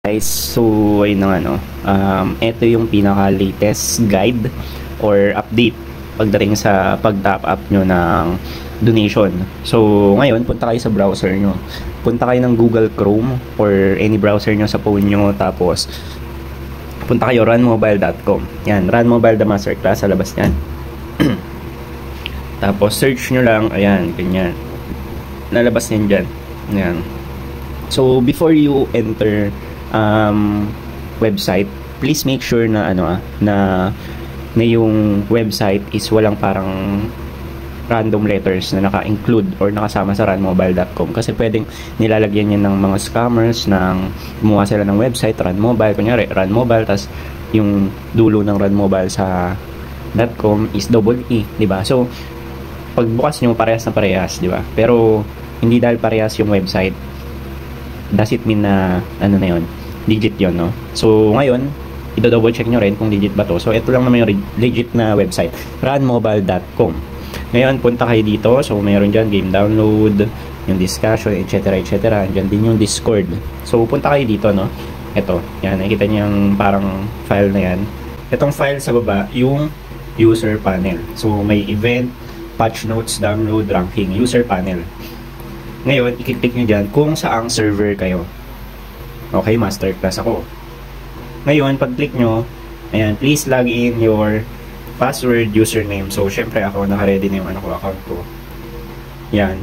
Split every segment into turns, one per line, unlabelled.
Guys, so ayun na nga no. Ito yung pinaka-latest guide or update pagdating sa pag-top up nyo ng donation. So ngayon, punta kayo sa browser nyo. Punta kayo ng Google Chrome or any browser nyo sa phone nyo. Tapos punta kayo runmobile.com. Yan, runmobile the masterclass sa labas yan. Tapos search nyo lang, ayan, ganyan. Lalabas yan dyan. Ayan. So before you enter website, please make sure na na yung website is walang parang random letters na naka-include or nakasama sa runmobile.com, kasi pwedeng nilalagyan yan ng mga scammers ng gumawa sila ng website, runmobile, kunyari runmobile, tas yung dulo ng runmobile sa .com is double E, di ba? So pagbukas nyo, parehas na parehas, di ba? Pero hindi dahil parehas yung website, does it mean na ano na yun, digit yon, no? So ngayon, i-double check nyo rin kung legit ba to. So ito lang naman yung legit na website, runmobile.com. Ngayon, punta kayo dito. So mayroon dyan game download, yung discussion, etc, etc. Dyan din yung Discord. So punta kayo dito, no? Ito, yan, nakikita nyo yung parang file na yan. Itong file sa baba, yung user panel. So may event, patch notes, download, ranking, user panel. Ngayon, i-click nyo dyan kung saang server kayo. Okay, masterclass ako. Ngayon, pag-click nyo, ayan, please log in your password, username. So, syempre ako, naka-ready na yung account ko. Yan.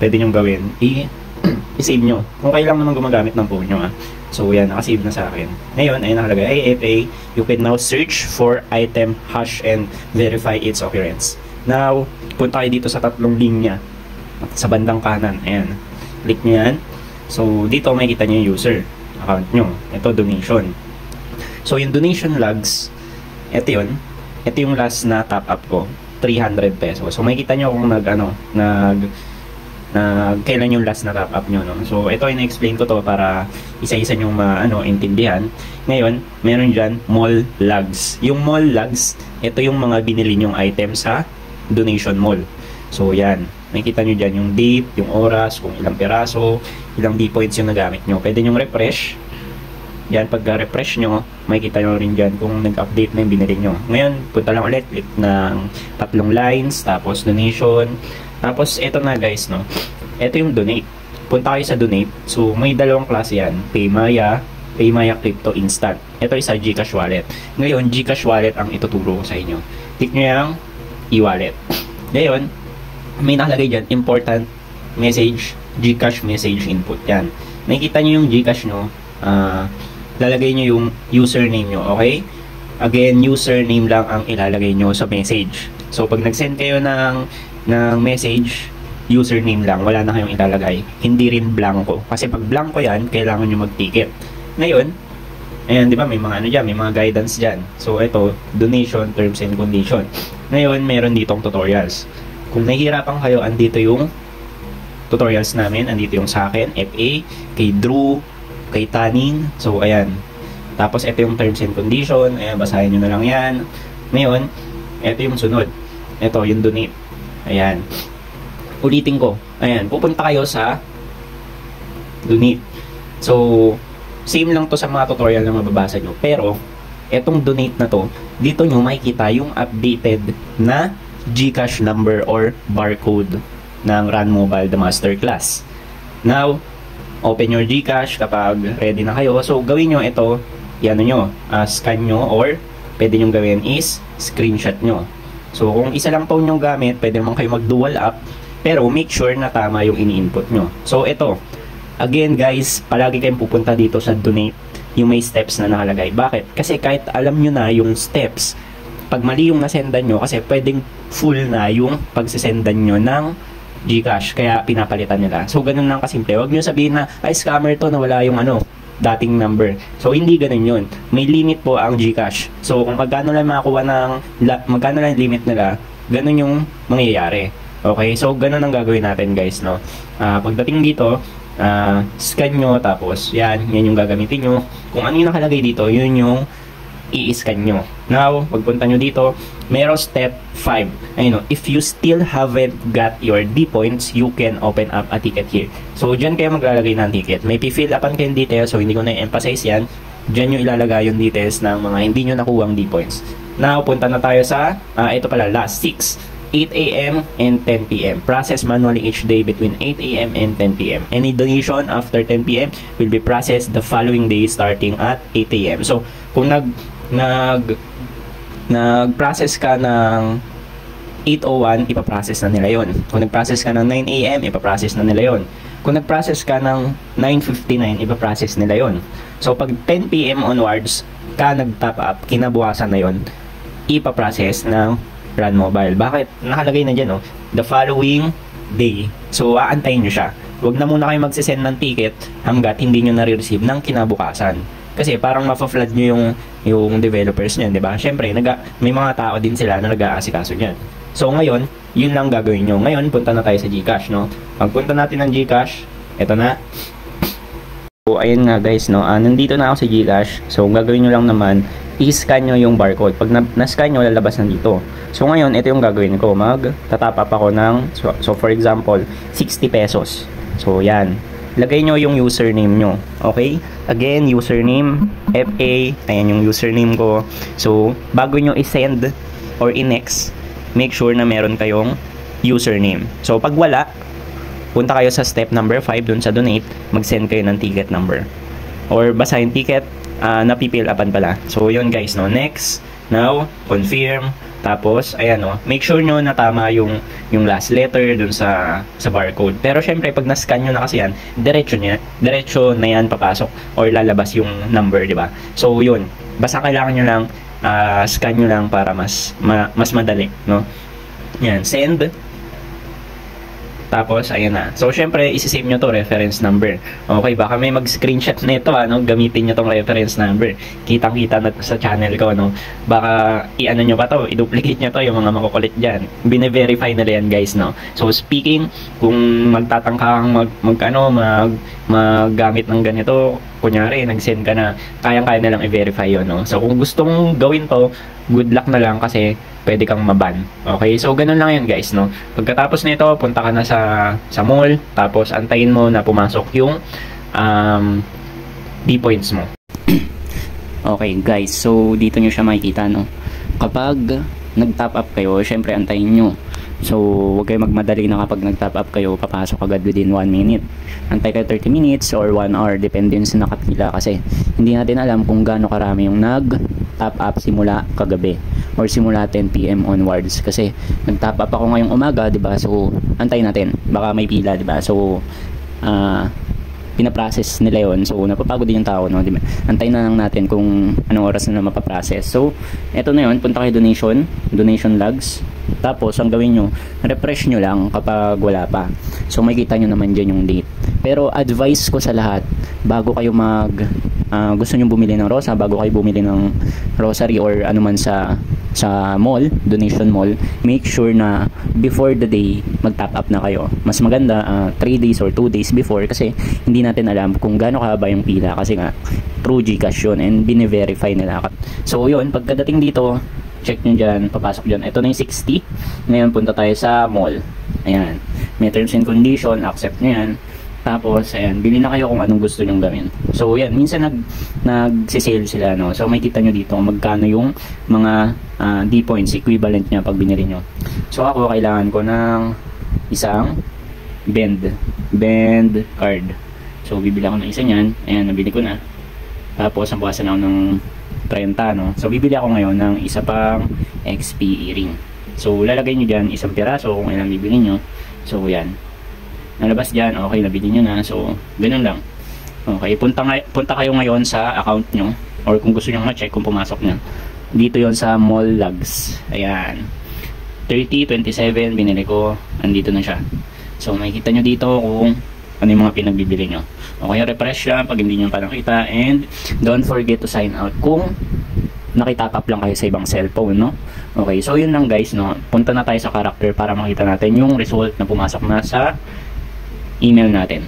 Pwede nyo gawin. I-save nyo. Kung kayo lang naman gumagamit ng phone nyo, So, yan, naka-save na sa akin. Ngayon, ay nakalagay, AFA, you can now search for item, hash, and verify its occurrence. Now, punta kayo dito sa tatlong linya. Sa bandang kanan. Ayan. Click nyo yan. So, dito makikita nyo yung user account nyo. Ito, donation. So, yung donation logs, ito yun. Ito yung last na top up ko. 300 pesos. So, makikita nyo kung kailan yung last na top up nyo, no? So, ito yung na-explain ko to para isa-isa nyo intindihan. Ngayon, meron dyan, mall logs. Yung mall logs, ito yung mga binili nyong item sa donation mall. So, yan. Makikita nyo dyan yung date, yung oras, kung ilang peraso, ilang D-points yung nagamit nyo. Pwede nyo refresh. Yan, pagka-refresh nyo, makikita nyo rin dyan kung nag-update na yung binili nyo. Ngayon, punta lang ulit, click ng tatlong lines, tapos donation. Tapos, eto na guys, no? Eto yung donate. Punta kayo sa donate. So, may dalawang klase yan. Paymaya Crypto Instant. Ito isa GCash Wallet. Ngayon, GCash Wallet ang ituturo ko sa inyo. Click nyo yung e-wallet. Ngayon, may nakalagay dyan, important message, GCash message input. Yan. Nakikita nyo yung GCash nyo, lalagay nyo yung username nyo, okay? Again, username lang ang ilalagay nyo sa message. So, pag nag-send kayo ng message, username lang, wala na kayong ilalagay. Hindi rin blanco. Kasi pag blanco yan, kailangan nyo mag-ticket. Ngayon, ayan, di ba, may mga dyan, may mga guidance dyan. So, ito, donation, terms and condition. Ngayon, meron ditong tutorials. Kung nahihirapan kayo, andito yung tutorials namin. Andito yung sa akin, FA, kay Drew, kay Tanin. So, ayan. Tapos, ito yung terms and condition. Ayan, basahin nyo na lang yan. Ngayon, ito yung sunod. Ito, yung donate. Ayan. Ulitin ko. Ayan, pupunta kayo sa donate. So, same lang to sa mga tutorial na mababasa nyo. Pero, etong donate na to, dito nyo makikita yung updated na GCash number or barcode ng runmobile the masterclass. Now, open your GCash kapag ready na kayo. So, gawin nyo ito, yan nyo, scan nyo, or pwede nyo gawin is screenshot nyo. So, kung isa lang phone nyo gamit, pwede naman kayo mag-dual up, pero make sure na tama yung ini-input nyo. So, ito, again guys, palagi kayong pupunta dito sa donate, yung may steps na nakalagay. Bakit? Kasi kahit alam nyo na yung steps, pag mali yung nasendan nyo, kasi pwedeng full na yung pagsisendan nyo ng GCash, kaya pinapalitan nila. So, ganun lang kasimple. Huwag nyo sabihin na, ay, scammer to, na wala yung dating number. So, hindi ganun yun. May limit po ang GCash. So, kung magkano lang makakuha magkano lang limit nila, ganun yung mangyayari. Okay? So, ganun ang gagawin natin, guys, no? Pagdating dito, scan nyo, tapos, yan yung gagamitin nyo. Kung ano yung nakalagay dito, yun yung i-scan nyo. Now, pagpunta nyo dito, meron step 5. Ayun, if you still haven't got your D points, you can open up a ticket here. So, dyan kayo maglalagay ng ticket. May fill upan kayong details, so hindi ko na-emphasize yan. Dyan nyo ilalagay yung details ng mga hindi nyo nakuhang D points. Now, punta na tayo sa, ito pala, last 6. 8 a.m. and 10 p.m. Process manually each day between 8 a.m. and 10 p.m. Any donation after 10 p.m. will be processed the following day starting at 8 a.m. So, kung nag-process ka ng 8:01, ipaprocess na nila yon. Kung nag-process ka ng 9 a.m., ipaprocess na nila yon. Kung nag-process ka ng 9:59, ipaprocess nila yon. So, pag 10 p.m. onwards, ka nag-top up, kinabukasan na yon, ipaprocess ng Run Mobile. Bakit? Nakalagay na dyan, the following day. So, aantayin nyo siya. Huwag na muna kayo magsisend ng ticket hanggat hindi nyo na-receive ng kinabukasan. Kasi parang mapa-flood nyo yung developers nyan, di ba? Siyempre, may mga tao din sila na nag-aasikaso nyan. So, ngayon, yun lang gagawin nyo. Ngayon, punta na tayo sa GCash, no? Pagpunta natin ng GCash, eto na. So, ayun nga guys, no? Nandito na ako sa GCash. So, gagawin nyo lang naman, i-scan nyo yung barcode. Pag na-scan nyo, lalabas na dito. So, ngayon, ito yung gagawin ko. Mag-tatap up ako ng, so for example, 60 pesos. So, yan. Lagay nyo yung username nyo. Okay? Again, username, FA. Ayan yung username ko. So, bago nyo i-send or i-next, make sure na meron kayong username. So, pag wala, punta kayo sa step number 5 dun sa donate, mag-send kayo ng ticket number. Or basahin ticket, napipill upan pala. So, yun guys, no? Next, now, confirm. Tapos, ayan, no? Make sure nyo na tama yung last letter dun sa barcode. Pero, syempre, pag na-scan nyo na kasi yan, diretso na yan papasok or lalabas yung number, di ba? So, yun. Basta kailangan nyo lang, scan nyo lang para mas madali, no? Yan, send. Tapos, ayan na. So, syempre, isi-save nyo to reference number. Okay, baka may mag-screenshot nito, gamitin nyo tong reference number. Kitang-kita na sa channel ko, Baka, i-ano nyo pa to, i-duplicate nyo to, yung mga makukulit dyan. Bine-verify na yan, guys, no? So, speaking, kung magtatangka kang maggamit ng ganito, kunyari, nag-send ka na, kayang-kaya na lang i-verify yun, no? So, kung gusto mong gawin to, good luck na lang kasi pwede kang maban. Okay? So, ganun lang yun, guys, no? Pagkatapos nito, punta ka na sa mall, tapos antayin mo na pumasok yung D-points mo.
Okay, guys. So, dito nyo siya makikita, no? Kapag nag-top up kayo, syempre antayin nyo. So, huwag kayo magmadali na kapag nag-top up kayo, papasok agad within 1 minute. Antay kayo 30 minutes or 1 hour, depende yun sa nakapila kasi hindi natin alam kung gaano karami yung nag-top up simula kagabi or simula 10 PM onwards kasi nag-top up ako ngayong umaga, 'di ba? So, antayin natin. Baka may pila, 'di ba? So, pinaprocess nila yon. So, napapagod din yung tao, no? Diba? Antayin na lang natin kung anong oras na mapaprocess. So, eto na yun. Punta kayo donation logs. Tapos, ang gawin nyo, refresh nyo lang kapag wala pa. So, makikita nyo naman dyan yung date. Pero, advice ko sa lahat, bago kayo gusto nyo bumili ng rosa, bago kayo bumili ng rosary or anuman sa mall, donation mall, make sure na before the day mag-top up na kayo. Mas maganda 3 days or 2 days before kasi hindi natin alam kung gaano kahaba yung pila kasi nga through GCash yun and bine-verify nila. So yun, pagkadating dito, check nyo dyan, papasok dyan. Ito na yung 60. Ngayon punta tayo sa mall. Ayan, may terms and condition, accept nyo yan. Tapos, ayan, bili na kayo kung anong gusto nyong gawin. So, yan, minsan nag-sale sila, no? So, may kita nyo dito magkano yung mga D-points, equivalent niya pag binili nyo. So, ako, kailangan ko ng isang bend card. So, bibili ako ng isa nyan. Ayan, nabili ko na. Tapos, nabawasan ako ng 30, no? So, bibili ako ngayon ng isa pang XP earring. So, lalagay nyo dyan isang piraso kung ilang bibili nyo. So, yan. Nalabas dyan, okay, nabili nyo na. So, ganun lang. Okay, punta kayo ngayon sa account nyo. Or kung gusto nyo ma-check kung pumasok nyo. Dito yon sa mall logs. Ayan. 30.27 binili ko. Andito na siya. So, makikita nyo dito kung ano yung mga pinagbibili nyo. Okay, refresh lang pag hindi nyo pa nakita. And, don't forget to sign out kung nakitap up lang kayo sa ibang cellphone, no? Okay, so yun lang guys, no? Punta na tayo sa character para makita natin yung result na pumasok na sa email natin.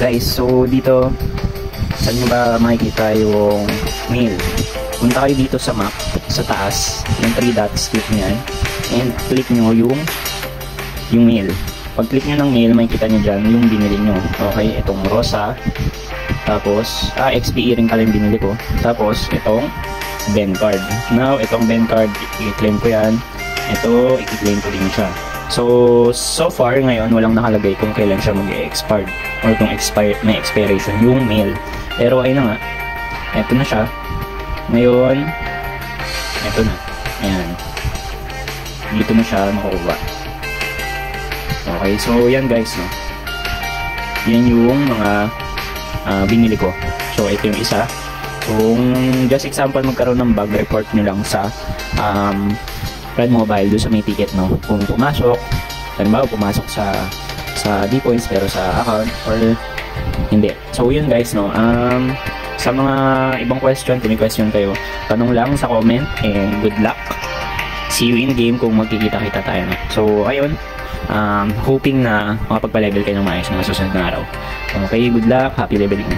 guys, so dito saan nyo ba makikita yung mail? Punta kayo dito sa map, sa taas, yung 3 dots, click nyo yan, and click nyo yung mail. Pag click nyo ng mail, makikita nyo dyan yung binili nyo. Okay, itong Rosa, tapos, XP ring pala yung binili ko, tapos itong Ben card. Now, itong Ben card, i-claim ko yan, ito, i-claim ko din siya. So far ngayon, walang nakalagay kung kailan siya mag-expire or kung may expiration yung mail. Pero ayun na nga, eto na siya. Ngayon, eto na. Ayan. Dito na siya makukuha. Okay, so yan guys, no? Yan yung mga binili ko. So ito yung isa. Kung just example magkaroon ng bug, report nyo lang sa Red Mobile doon sa may ticket, no? Kung pumasok, halimbawa pumasok sa D-Points pero sa account or hindi. So yun guys, no? Sa mga ibang question, kung may question kayo, tanong lang sa comment, and good luck. See you in game kung magkikita-kita tayo, no? So ayun, hoping na makapagpa-level kayo ng maayos mga susunod na araw. Okay, good luck, happy leveling.